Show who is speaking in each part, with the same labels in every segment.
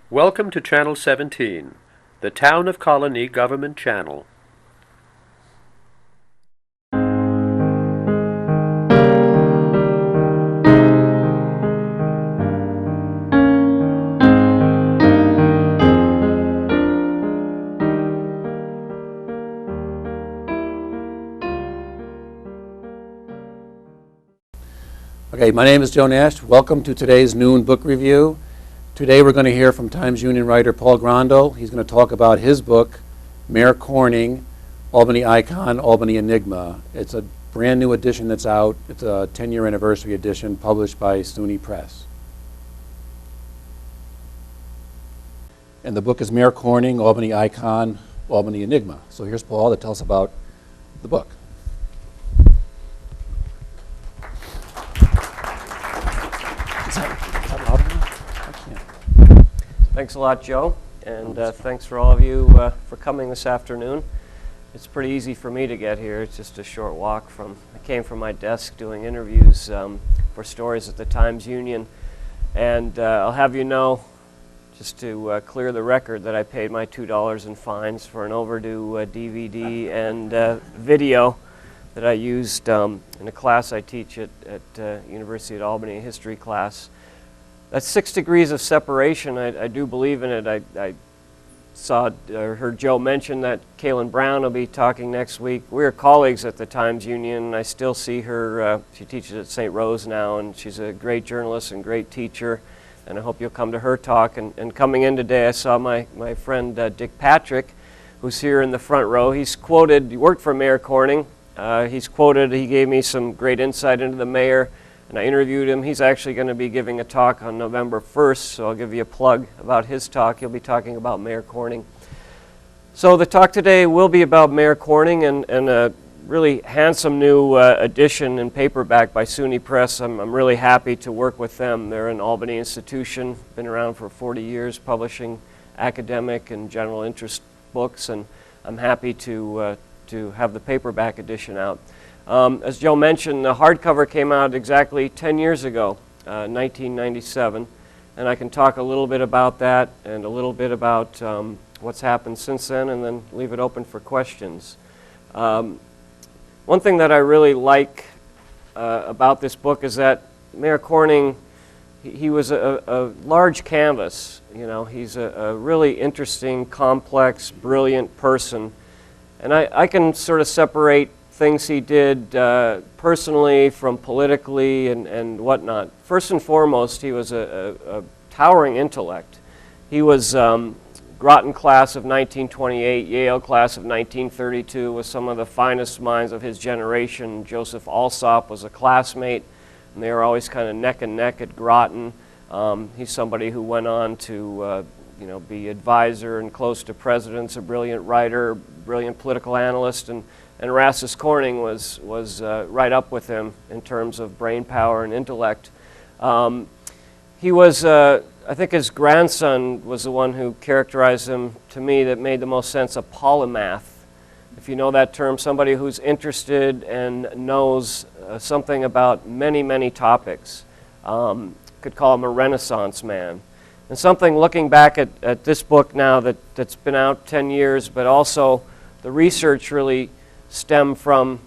Speaker 1: Welcome to Channel 17, the Town of Colonie Government Channel.
Speaker 2: Okay, my name is Joe Nash. Welcome to today's noon book review. Today we're going to hear from Times Union writer Paul Grondahl. He's going to talk about his book, Mayor Corning, Albany Icon, Albany Enigma. It's a brand new edition that's out. It's a 10-year anniversary edition published by SUNY Press. And the book is Mayor Corning, Albany Icon, Albany Enigma. So here's Paul to tell us about the book.
Speaker 3: Thanks a lot, Joe, and thanks for all of you for coming this afternoon. It's pretty easy for me to get here. It's just a short walk I came from my desk doing interviews for stories at the Times Union, and I'll have you know, just to clear the record, that I paid my $2 in fines for an overdue DVD and video that I used in a class I teach at University at Albany, a history class. That's 6 degrees of separation. I do believe in it. I saw or heard Joe mention that Kaylin Brown will be talking next week. We're colleagues at the Times Union, and I still see her. She teaches at St. Rose now, and she's a great journalist and great teacher, and I hope you'll come to her talk. And coming in today, I saw my friend Dick Patrick, who's here in the front row. He's quoted, he worked for Mayor Corning. He's quoted, he gave me some great insight into the mayor, and I interviewed him. He's actually going to be giving a talk on November 1st, so I'll give you a plug about his talk. He'll be talking about Mayor Corning. So the talk today will be about Mayor Corning and a really handsome new edition in paperback by SUNY Press. I'm really happy to work with them. They're an Albany institution, been around for 40 years publishing academic and general interest books, and I'm happy to have the paperback edition out. As Joe mentioned, the hardcover came out exactly 10 years ago, 1997, and I can talk a little bit about that and a little bit about what's happened since then, and then leave it open for questions. One thing that I really like about this book is that Mayor Corning, he was a large canvas. You know, he's a really interesting, complex, brilliant person, and I can sort of separate things he did personally from politically and whatnot. First and foremost, he was a towering intellect. He was Groton class of 1928, Yale class of 1932, was some of the finest minds of his generation. Joseph Alsop was a classmate, and they were always kind of neck and neck at Groton. He's somebody who went on to be advisor and close to presidents, a brilliant writer, brilliant political analyst, and Erastus Corning was right up with him in terms of brain power and intellect. He was, I think his grandson was the one who characterized him to me that made the most sense, a polymath. If you know that term, somebody who's interested and knows something about many, many topics. Could call him a Renaissance man. And something looking back at this book now that's been out 10 years, but also the research really stemmed from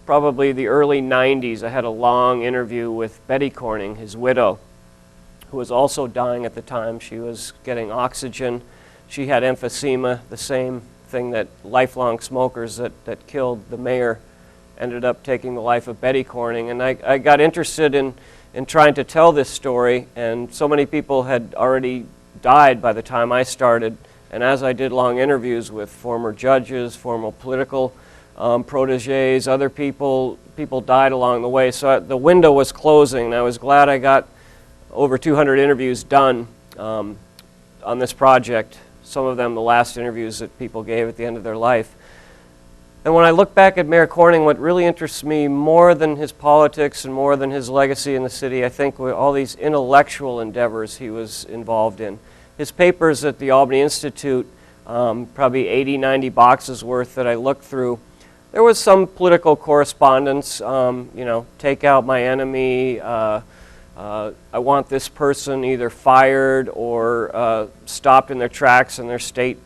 Speaker 3: probably the early 90s. I had a long interview with Betty Corning, his widow, who was also dying at the time. She was getting oxygen. She had emphysema, the same thing that lifelong smokers that killed the mayor ended up taking the life of Betty Corning. And I got interested in trying to tell this story, and so many people had already died by the time I started. And as I did long interviews with former judges, former political proteges, other people died along the way. So the window was closing, and I was glad I got over 200 interviews done on this project, some of them the last interviews that people gave at the end of their life. And when I look back at Mayor Corning, what really interests me more than his politics and more than his legacy in the city, I think, were all these intellectual endeavors he was involved in. His papers at the Albany Institute, probably 80, 90 boxes worth that I looked through. There was some political correspondence, Take Out My Enemy, I want this person either fired or stopped in their tracks in their state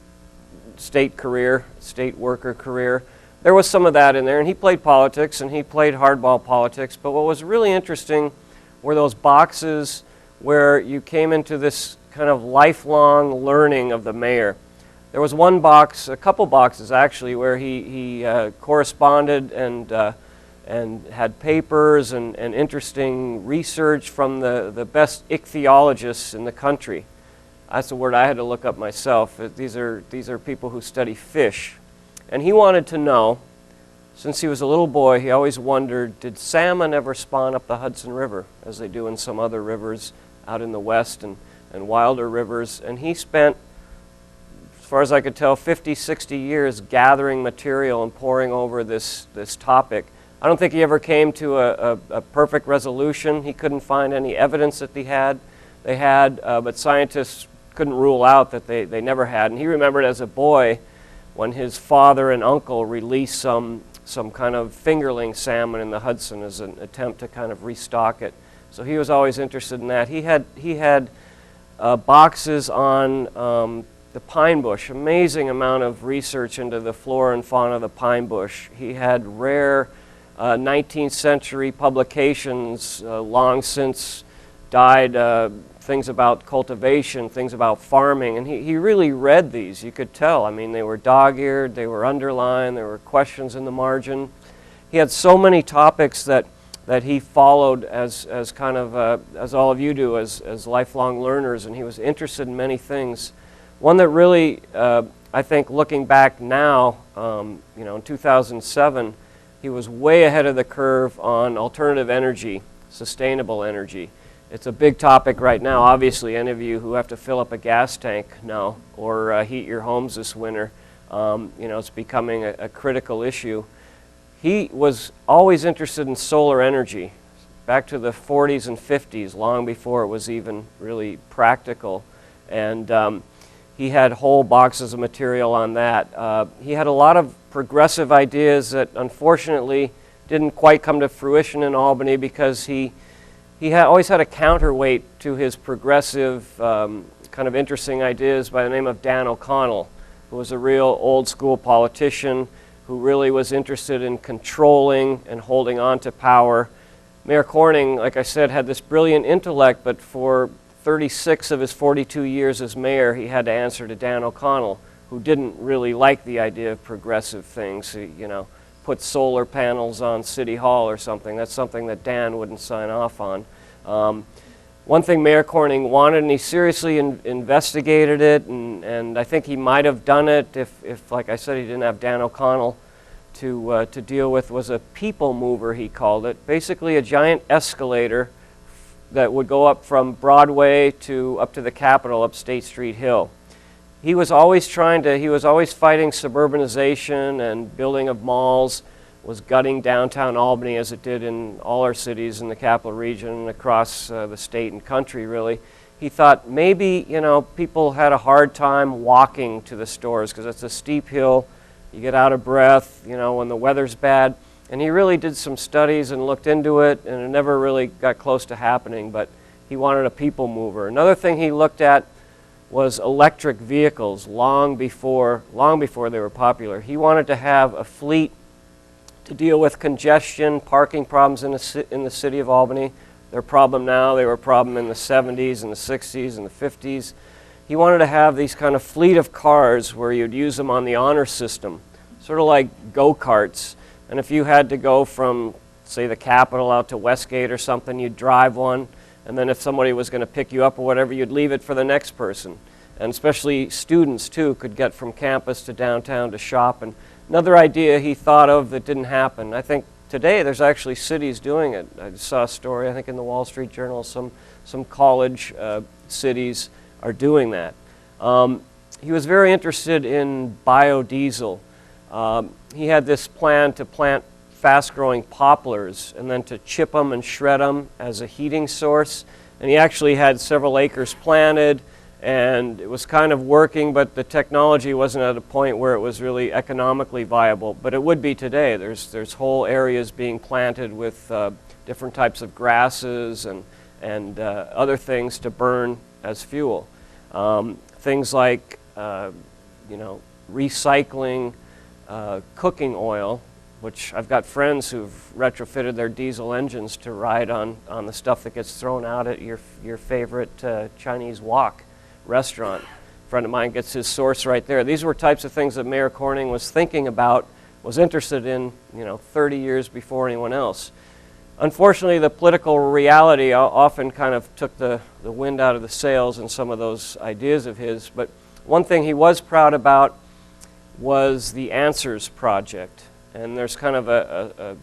Speaker 3: worker career. There was some of that in there, and he played politics, and he played hardball politics, but what was really interesting were those boxes where you came into this kind of lifelong learning of the mayor. There was one box, a couple boxes actually, where he corresponded and had papers and interesting research from the best ichthyologists in the country. That's a word I had to look up myself. These are people who study fish. And he wanted to know, since he was a little boy, he always wondered, did salmon ever spawn up the Hudson River, as they do in some other rivers out in the west and wilder rivers? And he spent, as far as I could tell, 50, 60 years gathering material and poring over this topic. I don't think he ever came to a perfect resolution. He couldn't find any evidence that they had, but scientists couldn't rule out that they never had. And he remembered as a boy when his father and uncle released some kind of fingerling salmon in the Hudson as an attempt to kind of restock it. So he was always interested in that. He had boxes on the pine bush, amazing amount of research into the flora and fauna of the pine bush. He had rare 19th century publications, long since died, things about cultivation, things about farming, and he really read these, you could tell. I mean, they were dog-eared, they were underlined, there were questions in the margin. He had so many topics that he followed as kind of, as all of you do, as lifelong learners, and he was interested in many things. One that really, I think, looking back now, in 2007, he was way ahead of the curve on alternative energy, sustainable energy. It's a big topic right now. Obviously, any of you who have to fill up a gas tank know, or heat your homes this winter, it's becoming a critical issue. He was always interested in solar energy, back to the 40s and 50s, long before it was even really practical. And he had whole boxes of material on that. He had a lot of progressive ideas that unfortunately didn't quite come to fruition in Albany because he always had a counterweight to his progressive, kind of interesting ideas by the name of Dan O'Connell, who was a real old school politician who really was interested in controlling and holding on to power. Mayor Corning, like I said, had this brilliant intellect, but for 36 of his 42 years as mayor, he had to answer to Dan O'Connell, who didn't really like the idea of progressive things. Put solar panels on City Hall or something. That's something that Dan wouldn't sign off on. One thing Mayor Corning wanted, and he seriously investigated it, and I think he might have done it if, like I said, he didn't have Dan O'Connell to deal with, was a people mover, he called it. Basically a giant escalator that would go up from Broadway up to the Capitol, up State Street Hill. He was always fighting suburbanization and building of malls, was gutting downtown Albany as it did in all our cities in the capital region and across the state and country, really. He thought maybe, people had a hard time walking to the stores because it's a steep hill, you get out of breath, when the weather's bad. And he really did some studies and looked into it, and it never really got close to happening, but he wanted a people mover. Another thing he looked at was electric vehicles long before they were popular. He wanted to have a fleet to deal with congestion, parking problems in the city of Albany. They're a problem now. They were a problem in the 70s and the 60s and the 50s. He wanted to have these kind of fleet of cars where you'd use them on the honor system, sort of like go-karts. And if you had to go from, say, the Capitol out to Westgate or something, you'd drive one. And then if somebody was going to pick you up or whatever, you'd leave it for the next person. And especially students, too, could get from campus to downtown to shop. And another idea he thought of that didn't happen. I think today there's actually cities doing it. I saw a story, I think, in the Wall Street Journal, some college cities are doing that. He was very interested in biodiesel. He had this plan to plant fast-growing poplars and then to chip them and shred them as a heating source. And he actually had several acres planted, and it was kind of working, but the technology wasn't at a point where it was really economically viable. But it would be today. There's whole areas being planted with different types of grasses and and other things to burn as fuel. Things like recycling cooking oil, which I've got friends who've retrofitted their diesel engines to ride on the stuff that gets thrown out at your favorite Chinese wok restaurant. A friend of mine gets his source right there. These were types of things that Mayor Corning was thinking about, was interested in, 30 years before anyone else. Unfortunately, the political reality often kind of took the wind out of the sails in some of those ideas of his. But one thing he was proud about was the Answers Project. And there's kind of a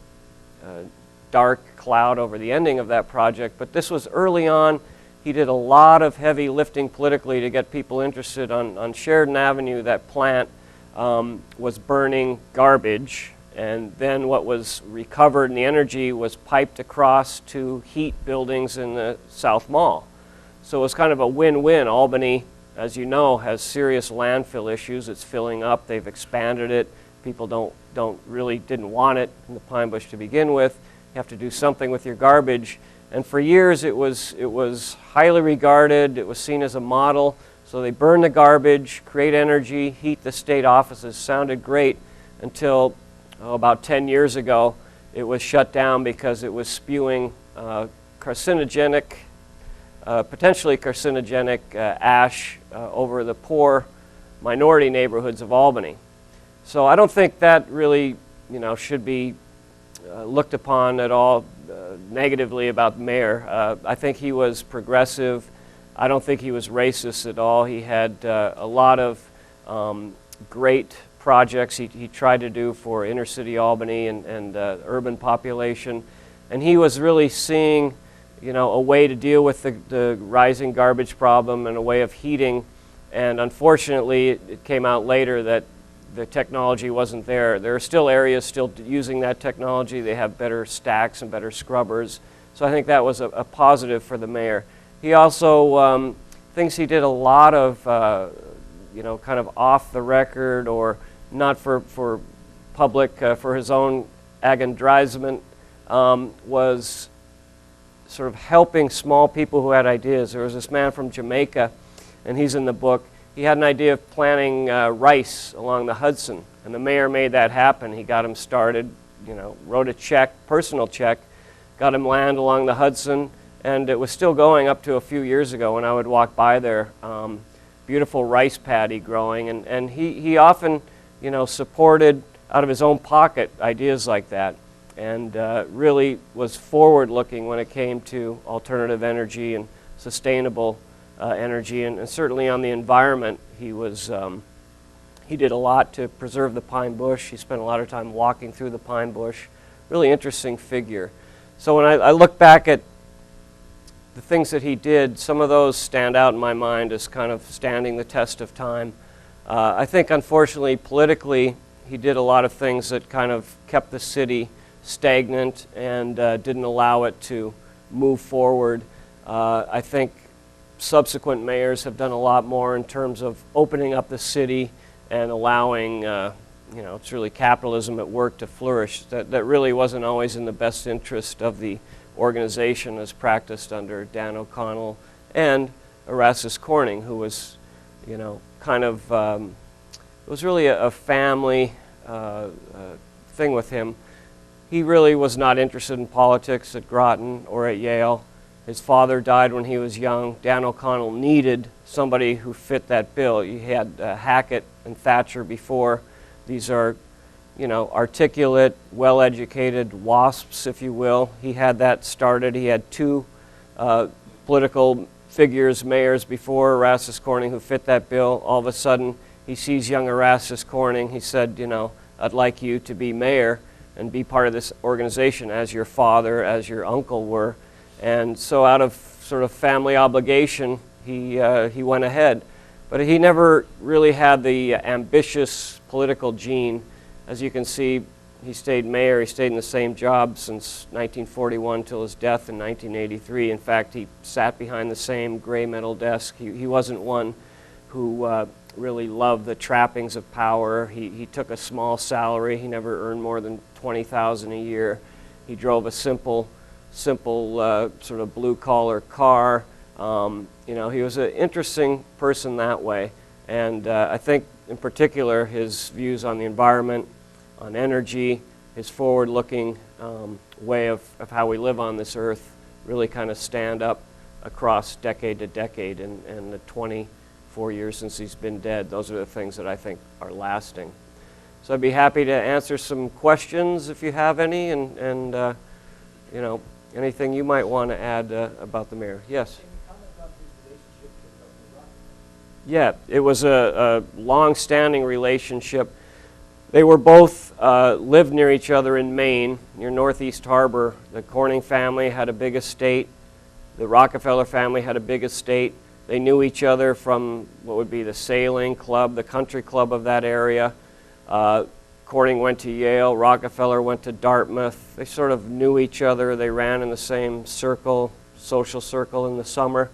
Speaker 3: dark cloud over the ending of that project. But this was early on. He did a lot of heavy lifting politically to get people interested. On Sheridan Avenue, that plant was burning garbage. And then what was recovered in the energy was piped across to heat buildings in the South Mall. So it was kind of a win-win. Albany, as you know, has serious landfill issues. It's filling up. They've expanded it. People didn't want it in the Pine Bush to begin with. You have to do something with your garbage. And for years it was highly regarded. It was seen as a model. So they burn the garbage, create energy, heat the state offices. Sounded great until about 10 years ago, it was shut down because it was spewing potentially carcinogenic ash over the poor minority neighborhoods of Albany. So I don't think that really, should be looked upon at all negatively about the mayor. I think he was progressive. I don't think he was racist at all. He had a lot of great projects he tried to do for inner city Albany and urban population, and he was really seeing a way to deal with the rising garbage problem and a way of heating. And unfortunately it came out later that the technology wasn't there. There are still areas still using that technology. They have better stacks and better scrubbers, so I think that was a positive for the mayor. He also thinks he did a lot of kind of off the record or not for public, for his own aggrandizement, was sort of helping small people who had ideas. There was this man from Jamaica, and he's in the book. He had an idea of planting rice along the Hudson, and the mayor made that happen. He got him started, wrote a check, personal check, got him land along the Hudson, and it was still going up to a few years ago when I would walk by there. Beautiful rice paddy growing, and he often supported out of his own pocket ideas like that, and really was forward-looking when it came to alternative energy and sustainable energy, and certainly on the environment. He did a lot to preserve the pine bush. He spent a lot of time walking through the pine bush. Really interesting figure. So when I look back at the things that he did, some of those stand out in my mind as kind of standing the test of time. I think, unfortunately, politically, he did a lot of things that kind of kept the city stagnant and didn't allow it to move forward. I think subsequent mayors have done a lot more in terms of opening up the city and allowing, it's really capitalism at work to flourish. That really wasn't always in the best interest of the organization as practiced under Dan O'Connell and Erastus Corning, who was, kind of, it was really a family thing with him. He really was not interested in politics at Groton or at Yale. His father died when he was young. Dan O'Connell needed somebody who fit that bill. You had Hackett and Thatcher before. These are, articulate, well-educated WASPs, if you will. He had that started. He had two political figures, mayors before Erastus Corning, who fit that bill. All of a sudden, he sees young Erastus Corning. He said, I'd like you to be mayor and be part of this organization as your father, as your uncle were. And so out of sort of family obligation, he went ahead. But he never really had the ambitious political gene. As you can see, he stayed mayor. He stayed in the same job since 1941 till his death in 1983. In fact, he sat behind the same gray metal desk. He wasn't one who really loved the trappings of power. He took a small salary. He never earned more than $20,000 a year. He drove a simple simple sort of blue-collar car. You know, he was an interesting person that way. And I think, in particular, his views on the environment, on energy, his forward-looking way of how we live on this earth really kind of stand up across decade to decade. And the 24 years since he's been dead, those are the things that I think are lasting. So I'd be happy to answer some questions if you have any, and you know, anything you might want to add about the mayor. Yes? Yeah, it was a long-standing relationship. They were both lived near each other in Maine, near Northeast Harbor. The Corning family had a big estate. The Rockefeller family had a big estate. They knew each other from what would be the sailing club, the country club of that area. Corning went to Yale. Rockefeller went to Dartmouth. They sort of knew each other. They ran in the same circle, social circle in the summer.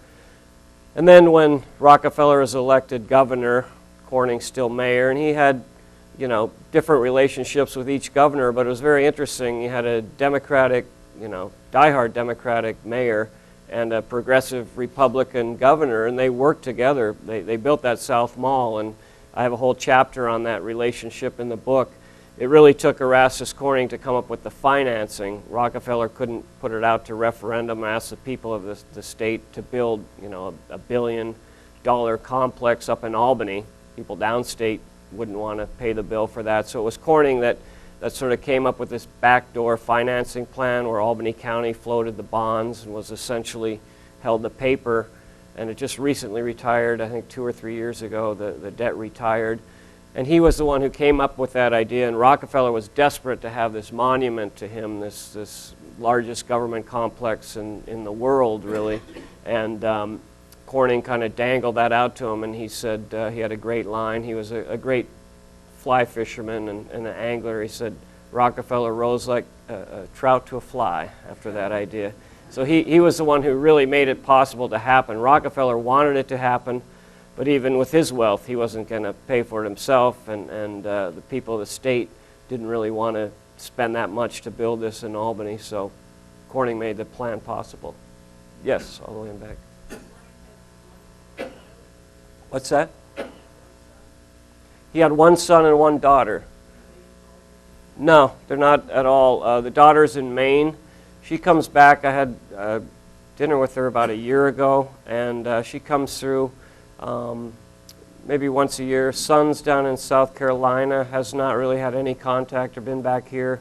Speaker 3: And then when Rockefeller was elected governor, Corning still mayor, and he had, you know, different relationships with each governor, but it was very interesting. He had a Democratic, you know, diehard Democratic mayor and a progressive Republican governor, and they worked together. They built that South Mall, and I have a whole chapter on that relationship in the book. It really took Erastus Corning to come up with the financing. Rockefeller couldn't put it out to referendum, ask the people of the state to build, you know, a $1 billion complex up in Albany. People downstate wouldn't want to pay the bill for that. So it was Corning that sort of came up with this backdoor financing plan where Albany County floated the bonds and was essentially held the paper. And it just recently retired, I think 2 or 3 years ago, the debt retired. And he was the one who came up with that idea, and Rockefeller was desperate to have this monument to him, this largest government complex in the world, really. And Corning kind of dangled that out to him, and he said he had a great line. He was a great fly fisherman and an angler. He said Rockefeller rose like a trout to a fly after that idea. So he was the one who really made it possible to happen. Rockefeller wanted it to happen, but even with his wealth, he wasn't going to pay for it himself, and the people of the state didn't really want to spend that much to build this in Albany, so Corning made the plan possible. Yes, all the way in back. What's that? He had one son and one daughter. No, they're not at all. The daughter's in Maine. She comes back. I had dinner with her about a year ago, and she comes through maybe once a year. Son's down in South Carolina, has not really had any contact or been back here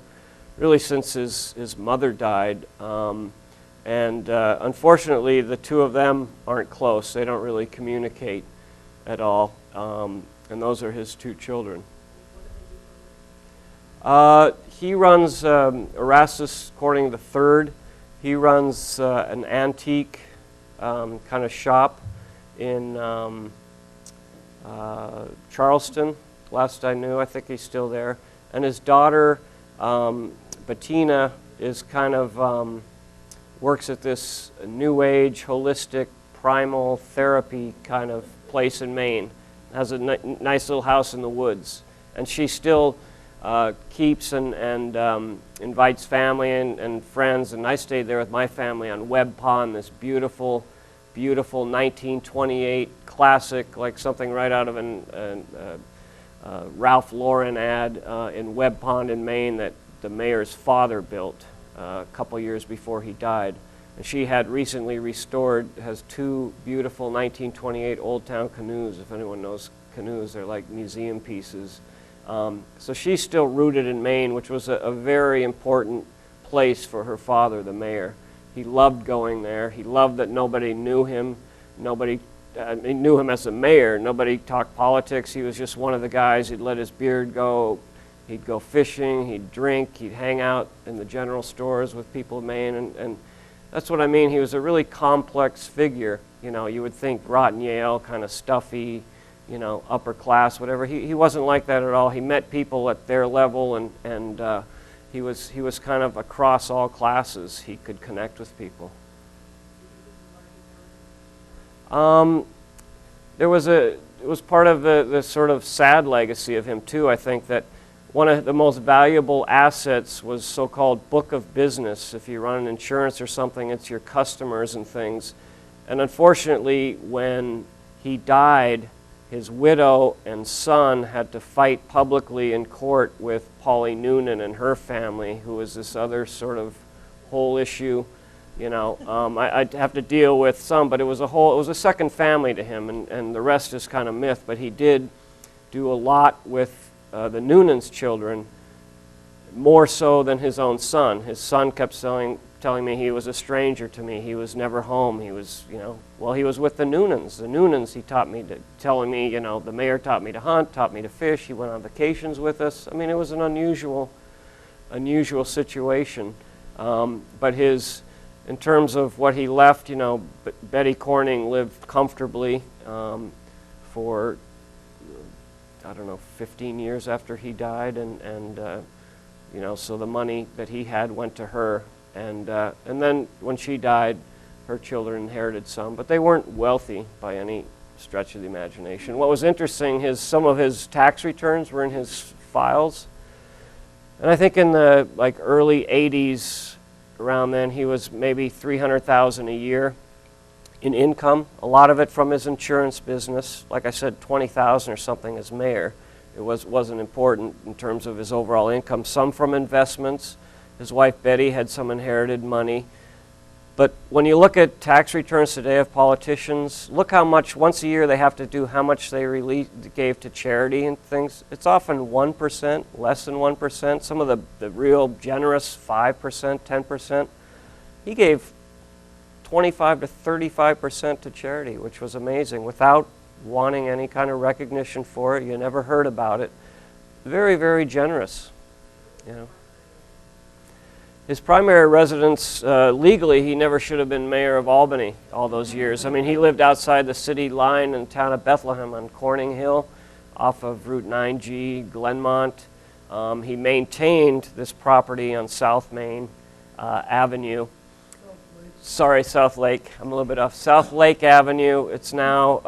Speaker 3: really since his mother died. And unfortunately, the two of them aren't close. They don't really communicate at all. And those are his 2 children. He runs Erastus Corning III. He runs an antique kind of shop in Charleston. Last I knew, I think he's still there. And his daughter, Bettina, is kind of works at this new age, holistic, primal therapy kind of place in Maine. Has a nice little house in the woods. And she still keeps and invites family and friends. And I stayed there with my family on Webb Pond, this beautiful 1928 classic, like something right out of a Ralph Lauren ad in Webb Pond in Maine that the mayor's father built a couple years before he died. And she had recently restored, has 2 beautiful 1928 Old Town canoes. If anyone knows canoes, they're like museum pieces. So she's still rooted in Maine, which was a very important place for her father, the mayor. He loved going there. He loved that nobody knew him. Nobody knew him as a mayor. Nobody talked politics. He was just one of the guys. He'd let his beard go. He'd go fishing. He'd drink. He'd hang out in the general stores with people in Maine. And that's what I mean. He was a really complex figure. You know, you would think rotten Yale, kind of stuffy, you know, upper class, whatever. He wasn't like that at all. He met people at their level, and he was kind of across all classes. He could connect with people. It was part of the sort of sad legacy of him too. I think that one of the most valuable assets was so-called book of business. If you run an insurance or something, it's your customers and things. And unfortunately, when he died, his widow and son had to fight publicly in court with Polly Noonan and her family, who was this other sort of whole issue. You know, I'd have to deal with some, but it was a second family to him, and the rest is kind of myth. But he did do a lot with the Noonan's children, more so than his own son. His son kept telling me he was a stranger to me. He was never home. He was, he was with the Noonans. The Noonans, he telling me, the mayor taught me to hunt, taught me to fish. He went on vacations with us. I mean, it was an unusual situation. But in terms of what he left, Betty Corning lived comfortably for, 15 years after he died, and so the money that he had went to her, and then when she died, her children inherited some, but they weren't wealthy by any stretch of the imagination. What was interesting is some of his tax returns were in his files, and I think in the early 80s, around then, he was maybe $300,000 a year in income, a lot of it from his insurance business. Like I said, $20,000 or something as mayor. It wasn't important in terms of his overall income. Some from investments. His wife Betty had some inherited money. But when you look at tax returns today of politicians, look how much, once a year they have to do how much they gave to charity and things. It's often 1%, less than 1%. Some of the real generous 5%, 10%. He gave 25 to 35% to charity, which was amazing, without wanting any kind of recognition for it. You never heard about it. Very, very generous, His primary residence, legally, he never should have been mayor of Albany all those years. I mean, he lived outside the city line in the town of Bethlehem on Corning Hill, off of Route 9G, Glenmont. He maintained this property on South Main Avenue. Sorry, South Lake. I'm a little bit off. South Lake Avenue. It's now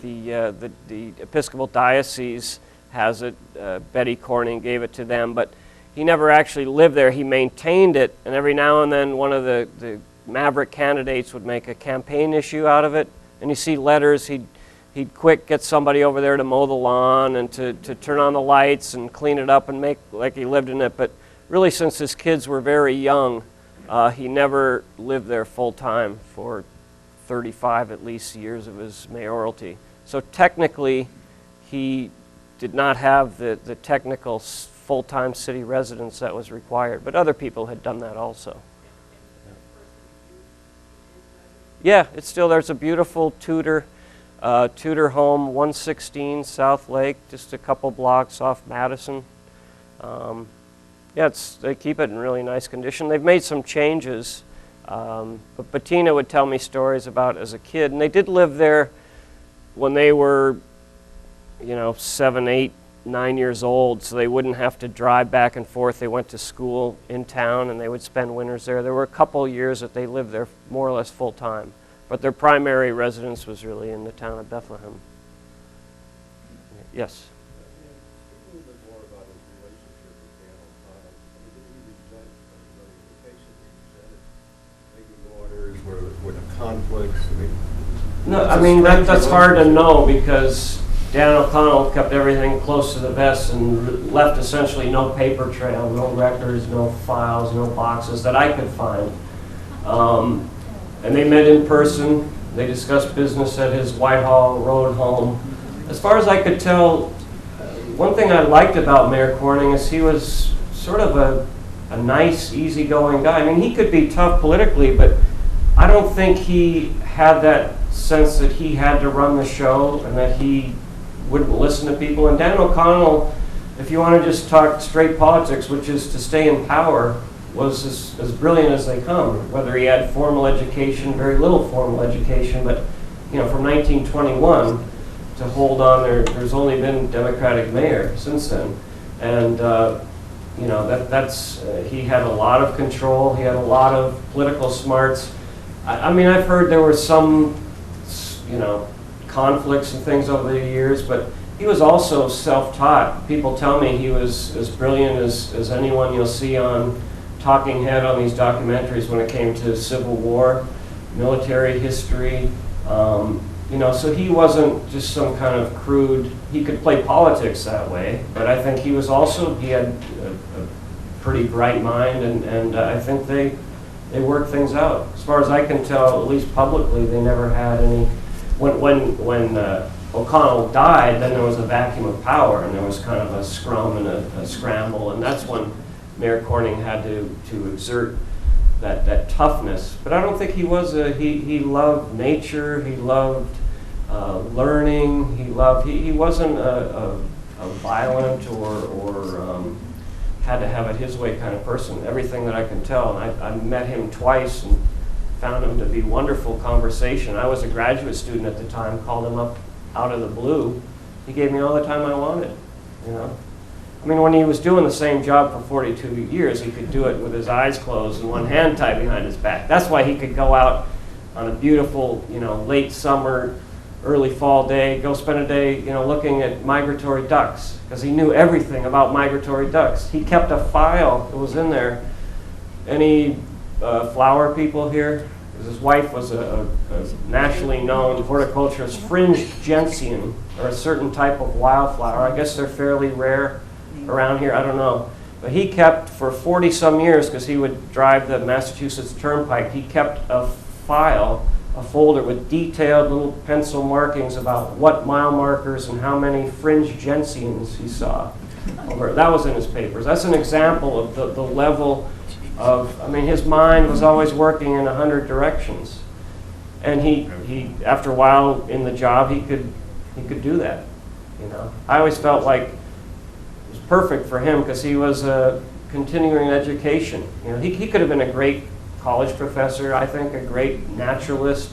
Speaker 3: the Episcopal Diocese has it. Betty Corning gave it to them, but he never actually lived there. He maintained it, and every now and then one of the maverick candidates would make a campaign issue out of it, and you see letters. He'd quick get somebody over there to mow the lawn and to turn on the lights and clean it up and make like he lived in it. But really, since his kids were very young, he never lived there full time for 35 at least years of his mayoralty. So technically, he did not have the technical full-time city residence that was required, but other people had done that also. Yeah, it's still, there's a beautiful Tudor home, 116 South Lake, just a couple blocks off Madison. They keep it in really nice condition. They've made some changes, but Bettina would tell me stories about as a kid, and they did live there when they were, 7, 8, 9 years old, so they wouldn't have to drive back and forth. They went to school in town, and they would spend winters there. There were a couple years that they lived there more or less full time, but their primary residence was really in the town of Bethlehem. Yes?
Speaker 4: Speak a little bit more about his relationship with Dan O'Connell. Did he resent the notification? He said making orders, were the conflicts?
Speaker 3: No, that's hard to know because Dan O'Connell kept everything close to the vest and left essentially no paper trail, no records, no files, no boxes that I could find. And they met in person. They discussed business at his Whitehall Road home. As far as I could tell, one thing I liked about Mayor Corning is he was sort of a nice, easygoing guy. I mean, he could be tough politically, but I don't think he had that sense that he had to run the show and that he wouldn't listen to people. And Dan O'Connell, if you want to just talk straight politics, which is to stay in power, was as brilliant as they come. Whether he had formal education, very little formal education, but from 1921 to hold on, there's only been Democratic mayor since then, and he had a lot of control. He had a lot of political smarts. I mean, I've heard there were some conflicts and things over the years, but he was also self-taught. People tell me he was as brilliant as anyone you'll see on talking head on these documentaries when it came to Civil War, military history. So he wasn't just some kind of crude, he could play politics that way, but I think he had a pretty bright mind, and I think they worked things out. As far as I can tell, at least publicly, they never had any, when O'Connell died, then there was a vacuum of power, and there was kind of a scrum and a scramble, and that's when Mayor Corning had to exert that toughness. But I don't think he was he loved nature, he loved learning, he wasn't a violent or had to have it his way kind of person, everything that I can tell. And I met him twice and found him to be wonderful conversation. I was a graduate student at the time, called him up out of the blue. He gave me all the time I wanted, I mean, when he was doing the same job for 42 years, he could do it with his eyes closed and one hand tied behind his back. That's why he could go out on a beautiful, late summer, early fall day, go spend a day, looking at migratory ducks, because he knew everything about migratory ducks. He kept a file that was in there. Any flower people here? Because his wife was a nationally known horticulturist, fringed gentian, or a certain type of wildflower. I guess they're fairly rare around here, I don't know. But he kept, for 40-some years, because he would drive the Massachusetts Turnpike, he kept a file, a folder with detailed little pencil markings about what mile markers and how many fringe gentians he saw. That was in his papers. That's an example of the level of, his mind was always working in 100 directions. And he after a while in the job, he could do that. I always felt like it was perfect for him because he was a continuing education. He could have been a great college professor, I think, a great naturalist,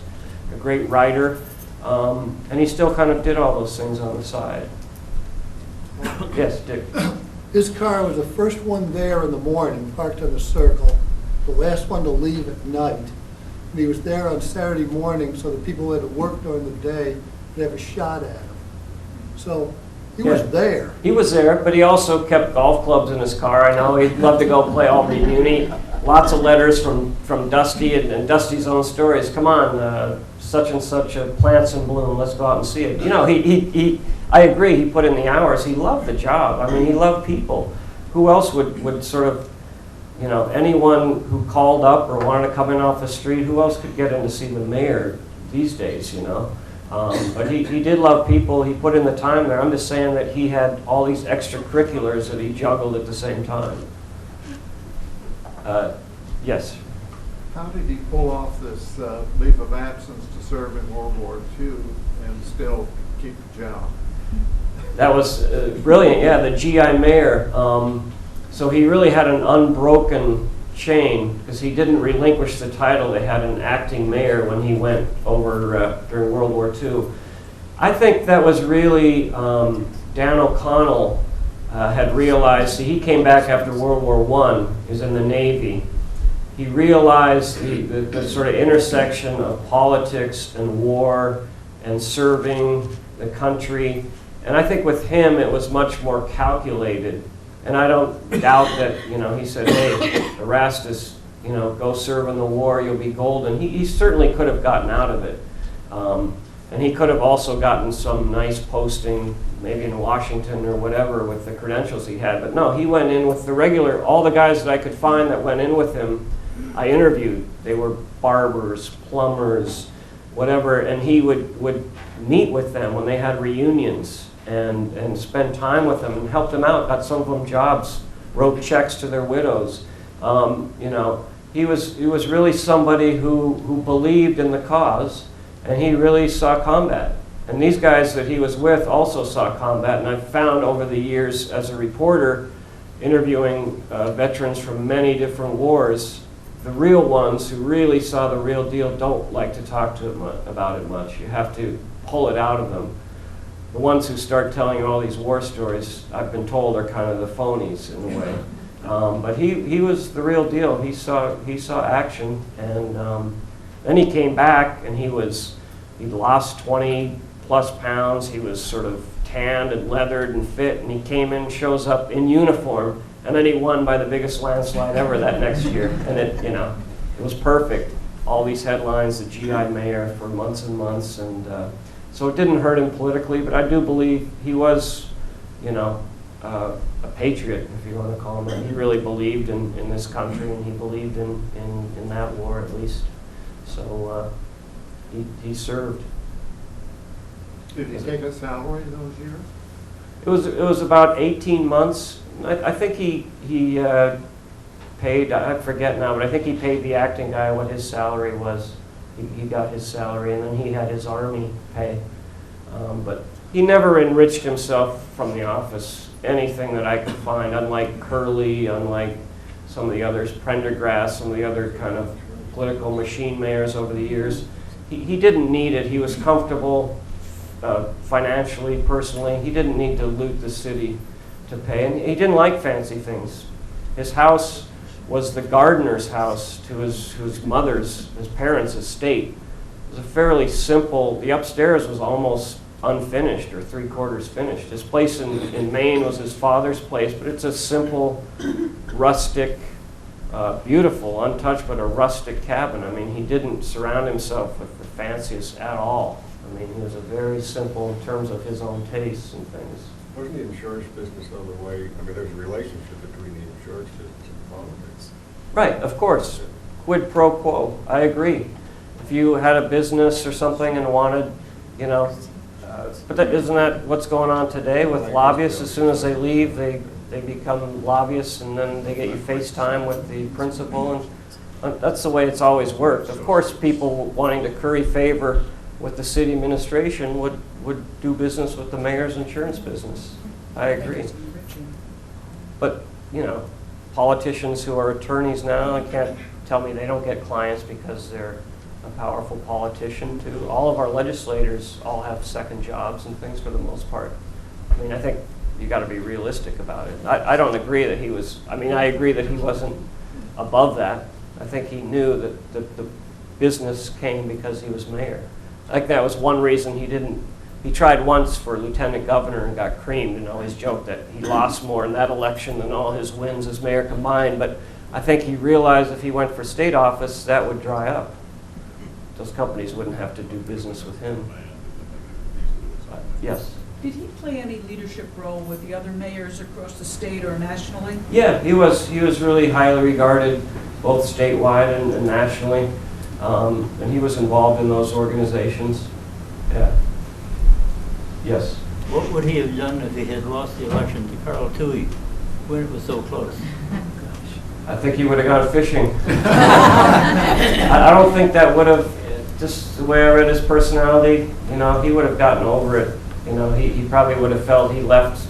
Speaker 3: a great writer, and he still kind of did all those things on the side. Yes, Dick.
Speaker 5: His car was the first one there in the morning, parked on the circle, the last one to leave at night. And he was there on Saturday morning so the people who had to work during the day could have a shot at him. So he was there.
Speaker 3: He was there, but he also kept golf clubs in his car. I know he'd love to go play Albany Muni. Lots of letters from Dusty and Dusty's own stories. Come on, such and such a plant's in bloom. Let's go out and see it. He I agree. He put in the hours. He loved the job. He loved people. Who else would sort of, anyone who called up or wanted to come in off the street, who else could get in to see the mayor these days, But he did love people. He put in the time there. I'm just saying that he had all these extracurriculars that he juggled at the same time. Yes?
Speaker 4: How did he pull off this leave of absence to serve in World War II and still keep the job?
Speaker 3: That was brilliant, yeah, the GI mayor. So he really had an unbroken chain because he didn't relinquish the title. They had an acting mayor when he went over during World War II. I think that was really Dan O'Connell had realized. See, he came back after World War I. He was in the Navy. He realized the sort of intersection of politics and war and serving the country. And I think with him, it was much more calculated. And I don't doubt that, he said, hey, Erastus, go serve in the war, you'll be golden. He certainly could have gotten out of it. And he could have also gotten some nice posting, maybe in Washington or whatever, with the credentials he had. But no, he went in with the regular, all the guys that I could find that went in with him, I interviewed. They were barbers, plumbers, whatever, and he would meet with them when they had reunions and spend time with them and help them out, got some of them jobs, wrote checks to their widows. He was really somebody who believed in the cause, and he really saw combat. And these guys that he was with also saw combat, and I've found over the years as a reporter, interviewing veterans from many different wars, the real ones who really saw the real deal don't like to talk about it much. You have to pull it out of them. The ones who start telling you all these war stories, I've been told, are kind of the phonies in a way. But he was the real deal. He saw action, and then he came back, and he'd lost 20 plus pounds. He was sort of tanned and leathered and fit, and he came in, shows up in uniform, and then he won by the biggest landslide ever that next year. And it was perfect. All these headlines, the GI mayor for months and months, and so it didn't hurt him politically, but I do believe he was, a patriot, if you want to call him that. He really believed in this country, and he believed in that war at least. So he served.
Speaker 4: Did he take a salary those years?
Speaker 3: It was about 18 months. I think he paid, I forget now, but I think he paid the acting guy what his salary was. He got his salary, and then he had his army pay. But he never enriched himself from the office, anything that I could find, unlike Curley, unlike some of the others, Prendergast, some of the other kind of political machine mayors over the years. He didn't need it. He was comfortable financially, personally. He didn't need to loot the city to pay, and he didn't like fancy things. His house was the gardener's house to his mother's, his parents' estate. It was a fairly simple, the upstairs was almost unfinished or three-quarters finished. His place in Maine was his father's place, but it's a simple, rustic, beautiful, untouched, but a rustic cabin. I mean, he didn't surround himself with the fanciest at all. I mean, he was a very simple in terms of his own tastes and things.
Speaker 6: Wasn't the insurance business on the way? I mean, there's a relationship between the insurance business and politics.
Speaker 3: Right, of course. Quid pro quo. I agree. If you had a business or something and wanted, but isn't that what's going on today with lobbyists? As soon as they leave, they become lobbyists, and then they get you FaceTime with the principal, and that's the way it's always worked. Of course, people wanting to curry favor with the city administration would do business with the mayor's insurance business. I agree. But, politicians who are attorneys now can't tell me they don't get clients because they're a powerful politician too. All of our legislators all have second jobs and things for the most part. I mean, I think you got to be realistic about it. I don't agree that he was, I agree that he wasn't above that. I think he knew that the business came because he was mayor. I think that was one reason he tried once for lieutenant governor and got creamed, and always joked that he lost more in that election than all his wins as mayor combined. But I think he realized if he went for state office, that would dry up. Those companies wouldn't have to do business with him. Yes?
Speaker 7: Did he play any leadership role with the other mayors across the state or nationally?
Speaker 3: Yeah, he was really highly regarded, both statewide and nationally. And he was involved in those organizations. Yeah. Yes?
Speaker 8: What would he have done if he had lost the election to Carl Toohey when it was so close?
Speaker 3: I think he would have gone fishing. I don't think that would have, just the way I read his personality, he would have gotten over it. He probably would have felt he left,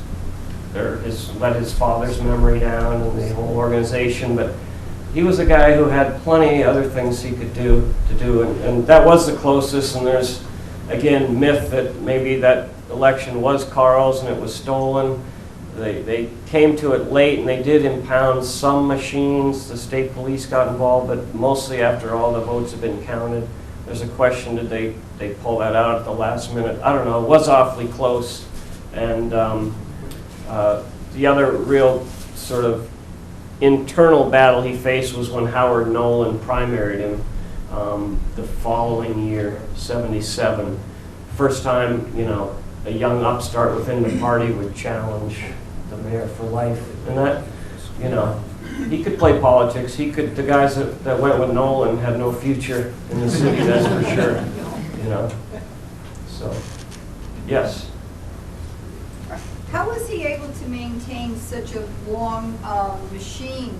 Speaker 3: or let his father's memory down and the whole organization, but he was a guy who had plenty of other things he could do, and that was the closest. And there's, again, myth that maybe that election was Carl's and it was stolen. They came to it late, and they did impound some machines. The state police got involved, but mostly after all the votes had been counted. There's a question, did they pull that out at the last minute? I don't know. It was awfully close. And the other real sort of internal battle he faced was when Howard Nolan primaried him the following year, 77. First time, a young upstart within the party would challenge the mayor for life. And that, he could play politics. The guys that went with Nolan had no future in the city, that's for sure. So, yes.
Speaker 9: How was he able to maintain such a long machine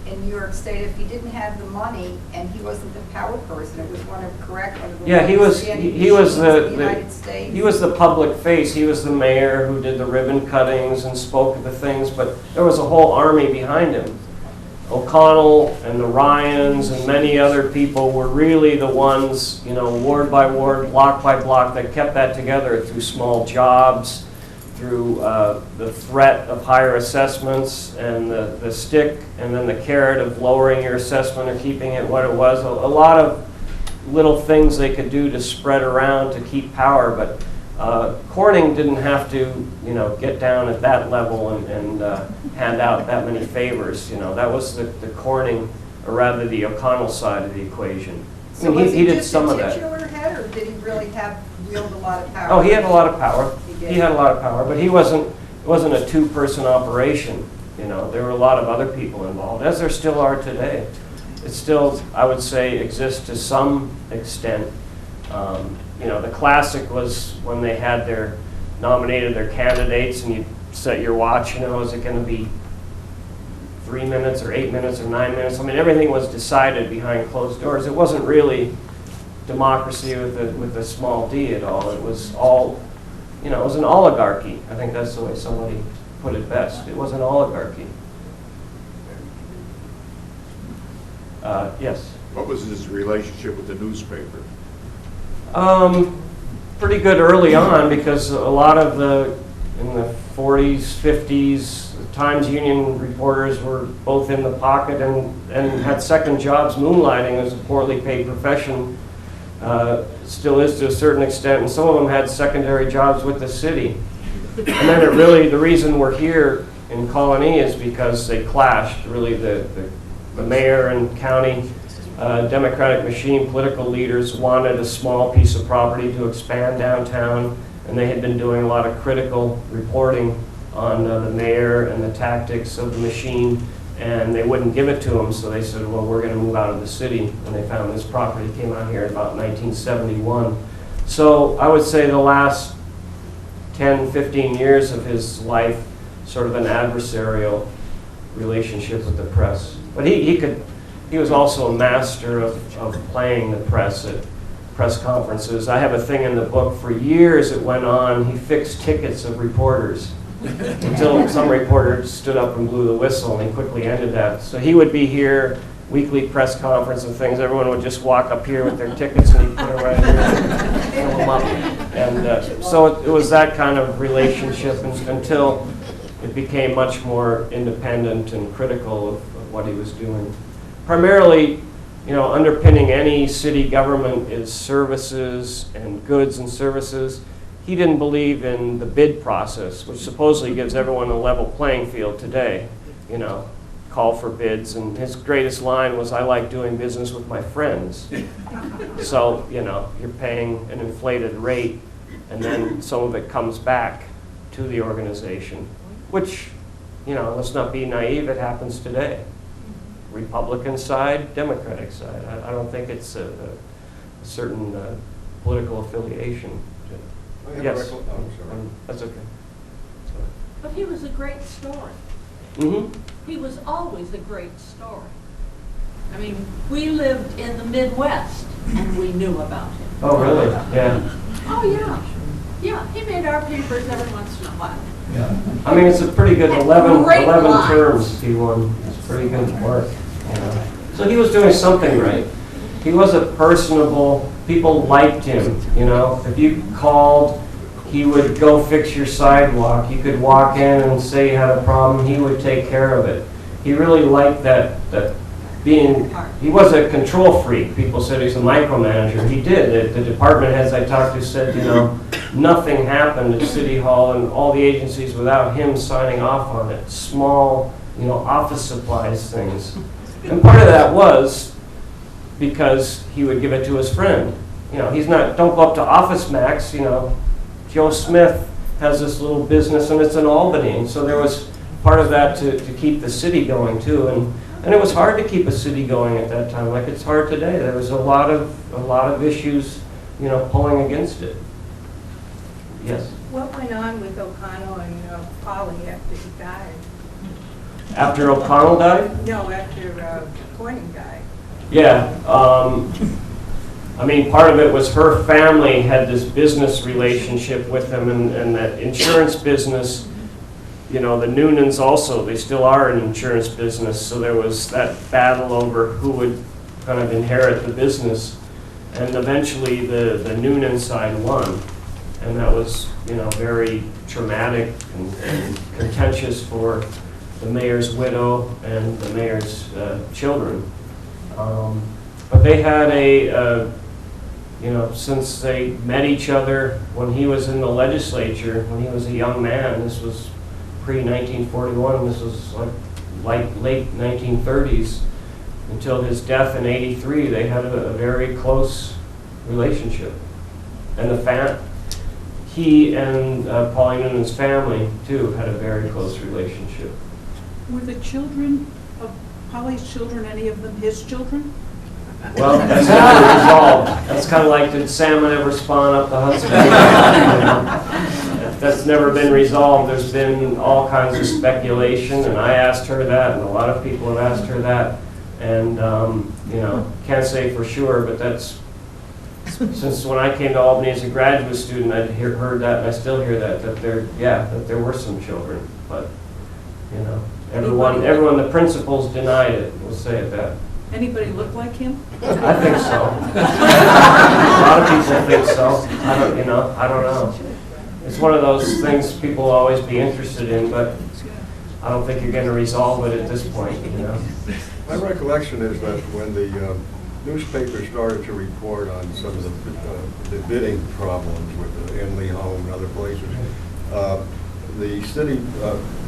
Speaker 9: in New York State if he didn't have the money and he wasn't the power person? It was one of the
Speaker 3: Yeah, he was
Speaker 9: the United States.
Speaker 3: He was the public face. He was the mayor who did the ribbon cuttings and spoke of the things, but there was a whole army behind him. O'Connell and the Ryans and many other people were really the ones, ward by ward, block by block, that kept that together through small jobs, through the threat of higher assessments and the stick and then the carrot of lowering your assessment or keeping it what it was. A lot of little things they could do to spread around to keep power, but Corning didn't have to, get down at that level and hand out that many favors. That was the Corning, or rather the O'Connell side of the equation.
Speaker 9: So was he just a titular head, or did he really wield a lot of power?
Speaker 3: Oh, he had a lot of power.
Speaker 9: He did.
Speaker 3: He had a lot of power, but it wasn't a two-person operation. There were a lot of other people involved, as there still are today. It still, I would say, exists to some extent. The classic was when they had nominated their candidates, and you set your watch, is it going to be 3 minutes or 8 minutes or 9 minutes? I mean, everything was decided behind closed doors. It wasn't really democracy with a small d at all. It was all, it was an oligarchy. I think that's the way somebody put it best. It was an oligarchy. Yes?
Speaker 6: What was his relationship with the newspaper?
Speaker 3: Pretty good early on, because a lot of in the 40s, 50s, Times-Union reporters were both in the pocket and had second jobs moonlighting as a poorly paid profession. Still is to a certain extent, and some of them had secondary jobs with the city. And then the reason we're here in Colonie is because they clashed. Really, the mayor and county Democratic machine political leaders wanted a small piece of property to expand downtown, and they had been doing a lot of critical reporting on the mayor and the tactics of the machine, and they wouldn't give it to them, so they said, well, we're going to move out of the city, and they found this property. Came out here in about 1971. So I would say the last 10, 15 years of his life, sort of an adversarial relationship with the press. But he was also a master of playing the press at press conferences. I have a thing in the book. For years it went on. He fixed tickets of reporters until some reporter stood up and blew the whistle, and he quickly ended that. So he would be here, weekly press conference and things. Everyone would just walk up here with their tickets, and he'd put them right here and fill them up. And so it was that kind of relationship until it became much more independent and critical of what he was doing. Primarily, underpinning any city government is services and goods and services. He didn't believe in the bid process, which supposedly gives everyone a level playing field today. Call for bids, and his greatest line was, "I like doing business with my friends." So, you're paying an inflated rate, and then some of it comes back to the organization, which, let's not be naive, it happens today. Republican side, Democratic side. I don't think it's a certain political affiliation. Yes.
Speaker 6: Oh, I'm sorry.
Speaker 3: That's okay.
Speaker 7: But he was a great story.
Speaker 3: Mm-hmm.
Speaker 7: He was always a great story. I mean, we lived in the Midwest, and we knew about him.
Speaker 3: Oh, really? Yeah.
Speaker 7: Oh, yeah. Yeah, he made our papers every once in a while.
Speaker 3: I mean, it's a pretty good
Speaker 7: Had
Speaker 3: 11
Speaker 7: great lines.
Speaker 3: terms he won. It's pretty good work. So he was doing something right. He was a personable, people liked him, If you called, he would go fix your sidewalk. You could walk in and say you had a problem, he would take care of it. He really liked that he was a control freak. People said he's a micromanager. He did. The department heads I talked to said, nothing happened at City Hall and all the agencies without him signing off on it. Small, office supplies things. And part of that was because he would give it to his friend. Don't go up to Office Max, Joe Smith has this little business and it's in Albany. And so there was part of that to keep the city going too. And it was hard to keep a city going at that time, like it's hard today. There was a lot of issues, pulling against it. Yes?
Speaker 10: What went on with O'Connell and Polly after he died?
Speaker 3: After O'Connell died?
Speaker 10: No, after Corning died.
Speaker 3: Yeah. Part of it was her family had this business relationship with him, and that insurance business, the Noonans also, they still are an insurance business, so there was that battle over who would kind of inherit the business, and eventually the Noonan side won, and that was, very traumatic and contentious for the mayor's widow and the mayor's children. But they had since they met each other when he was in the legislature, when he was a young man, this was pre-1941, this was like late 1930s, until his death in '83, they had a very close relationship. And he and Pauline Noonan's family, too, had a very close relationship.
Speaker 10: Were the children of Polly's children, any of them his children?
Speaker 3: Well, that's never resolved. That's kind of like, did salmon ever spawn up the Hudson River? That's never been resolved. There's been all kinds of speculation, and I asked her that, and a lot of people have asked her that. And, can't say for sure, but that's, since when I came to Albany as a graduate student, I'd heard that, and I still hear that there were some children. But, everyone, the principals denied it, we'll say it that.
Speaker 10: Anybody look like him?
Speaker 3: I think so. A lot of people think so. I don't know. It's one of those things people will always be interested in, but I don't think you're going to resolve it at this point,
Speaker 6: My recollection is that when the newspaper started to report on some of the bidding problems with the Emily Home and other places, the city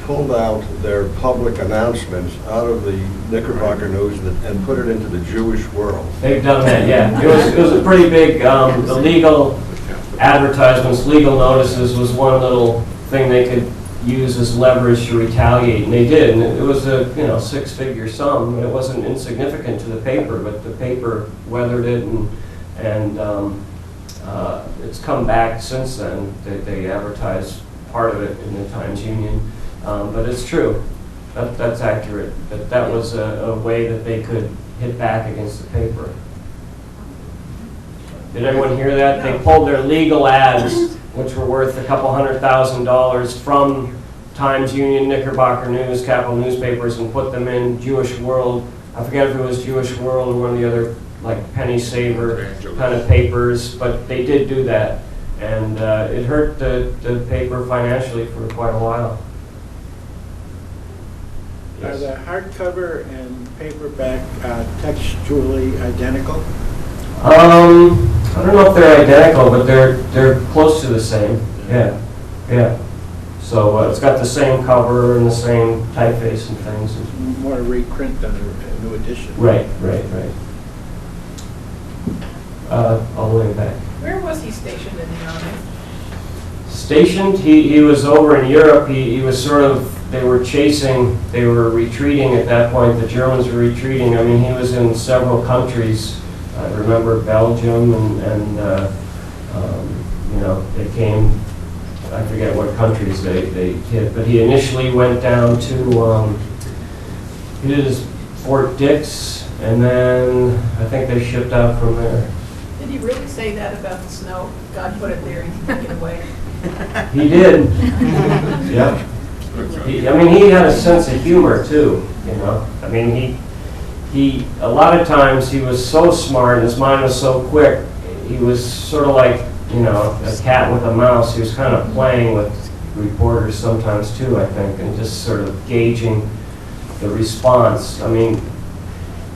Speaker 6: pulled out their public announcements out of the Knickerbocker News and put it into the Jewish World.
Speaker 3: They've done that, yeah. It was a pretty big, the legal advertisements, legal notices was one little thing they could use as leverage to retaliate, and they did. And it was a six-figure sum, and it wasn't insignificant to the paper, but the paper weathered it, and it's come back since then. They advertised part of it in the Times-Union, but it's true. That's accurate. That was a way that they could hit back against the paper. Did everyone hear that? They pulled their legal ads, which were worth a couple $100,000 from Times-Union, Knickerbocker News, Capital newspapers, and put them in Jewish World. I forget if it was Jewish World or one of the other, like Penny Saver kind of papers, but they did do that. And it hurt the paper financially for quite a while.
Speaker 11: Are the hardcover and paperback textually identical?
Speaker 3: I don't know if they're identical, but they're close to the same. Yeah. So it's got the same cover and the same typeface and things.
Speaker 11: More reprint than a new edition.
Speaker 3: Right. All the way back.
Speaker 10: Where was he stationed in the Army?
Speaker 3: Stationed, he was over in Europe. He was they were retreating at that point. The Germans were retreating. I mean, he was in several countries. I remember Belgium and they came, I forget what countries they hit, but he initially went down to, he did his Fort Dix, and then I think they shipped out from there.
Speaker 10: Did he really say that about the snow? God put it there and he took it away.
Speaker 3: He did. Yeah. He had a sense of humor too, I mean, he a lot of times he was so smart and his mind was so quick, he was sort of like, a cat with a mouse. He was kind of playing with reporters sometimes too, I think, and just sort of gauging the response. I mean,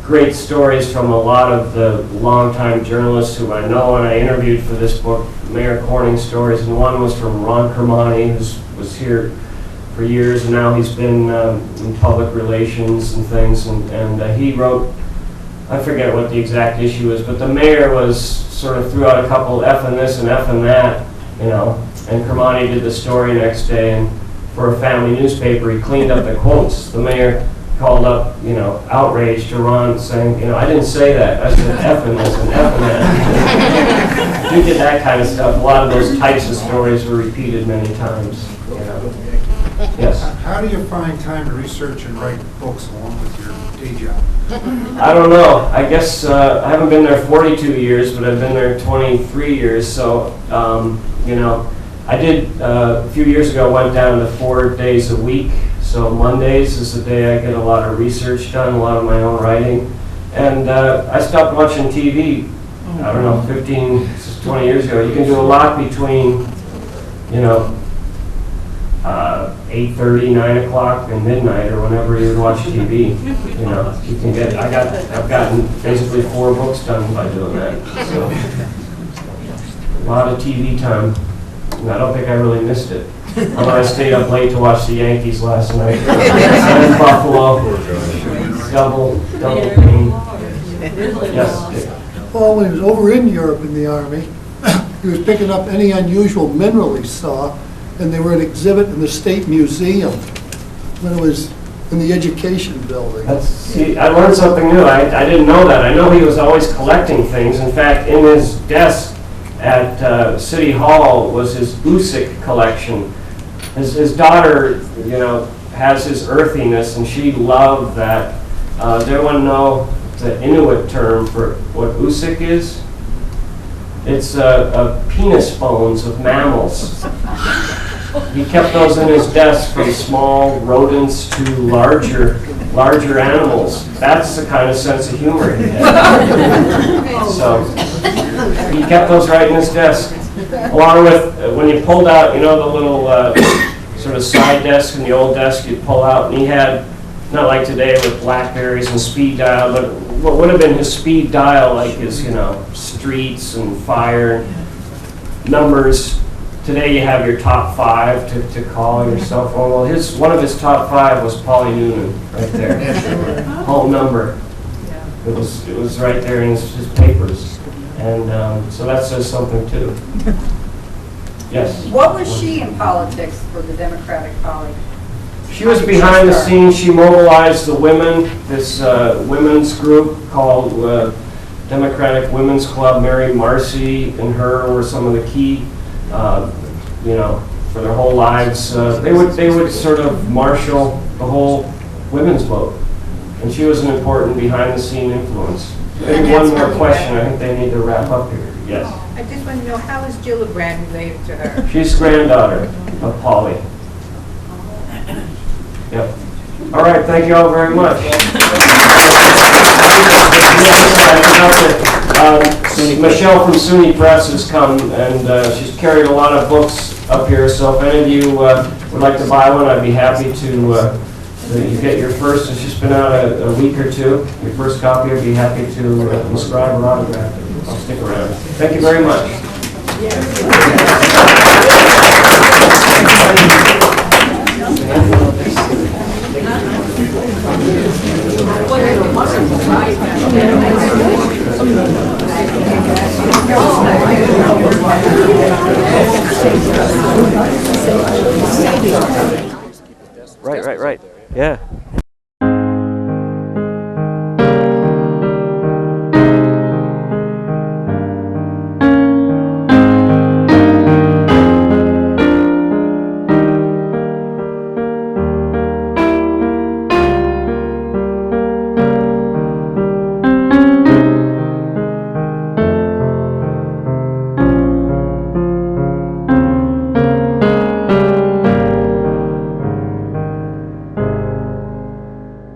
Speaker 3: great stories from a lot of the longtime journalists who I know and I interviewed for this book, Mayor Corning stories, and one was from Ron Colonie, who was here for years, and now he's been in public relations and things, and he wrote, I forget what the exact issue is, but the mayor sort of threw out a couple F-ing this and F-ing that, and Colonie did the story next day, and for a family newspaper, he cleaned up the quotes. The mayor called up, outraged to Ron, saying, I didn't say that. I said F-ing this and F-ing that. He did that kind of stuff. A lot of those types of stories were repeated many times. Yes.
Speaker 12: How do you find time to research and write books along with your day job?
Speaker 3: I don't know. I guess I haven't been there 42 years, but I've been there 23 years. So, I did a few years ago, went down to 4 days a week. So Mondays is the day I get a lot of research done, a lot of my own writing. And I stopped watching TV, I don't know, 15, 20 years ago. You can do a lot between, 8:30, 9 o'clock, and midnight, or whenever you watch TV. You can get. I've gotten basically 4 books done by doing that. So. A lot of TV time. And I don't think I really missed it. Although I stayed up late to watch the Yankees last night. And Buffalo. Double pain. Yes.
Speaker 5: Paul, when he was over in Europe in the Army, he was picking up any unusual mineral he saw, and they were an exhibit in the State Museum when it was in the education building.
Speaker 3: See, I learned something new. I didn't know that. I know he was always collecting things. In fact, in his desk at City Hall was his Usyk collection. His daughter, you know, has his earthiness, and she loved that. Does everyone know the Inuit term for what Usyk is? It's penis bones of mammals. He kept those in his desk, from small rodents to larger animals. That's the kind of sense of humor he had. So he kept those right in his desk, along with when you pulled out, you know, the little sort of side desk in the old desk you'd pull out, and he had, not like today with Blackberries and speed dial, but what would have been his speed dial, like his, you know, streets and fire numbers. Today you have your top 5 to call your cell phone. Well, one of his top 5 was Paulie Noonan, right there. Whole number. It was right there in his papers, and so that says something too. Yes.
Speaker 9: What was she in politics for the Democratic Party?
Speaker 3: She was behind the scenes. She mobilized the women, this women's group called Democratic Women's Club. Mary Marcy and her were some of the key, you know, for their whole lives. They would sort of marshal the whole women's vote. And she was an important behind-the-scene influence. Maybe one more question. I think they need to wrap up here. Yes.
Speaker 13: I just want to know, how is Gillibrand related to her?
Speaker 3: She's granddaughter of Paulie. Yep. All right, thank you all very much. Michelle from SUNY Press has come, and she's carried a lot of books up here, so if any of you would like to buy one, I'd be happy to you get your first. It's just been out a week or two. Your first copy, I'd be happy to inscribe or autograph it. I'll stick around. Thank you very much. Right. Yeah.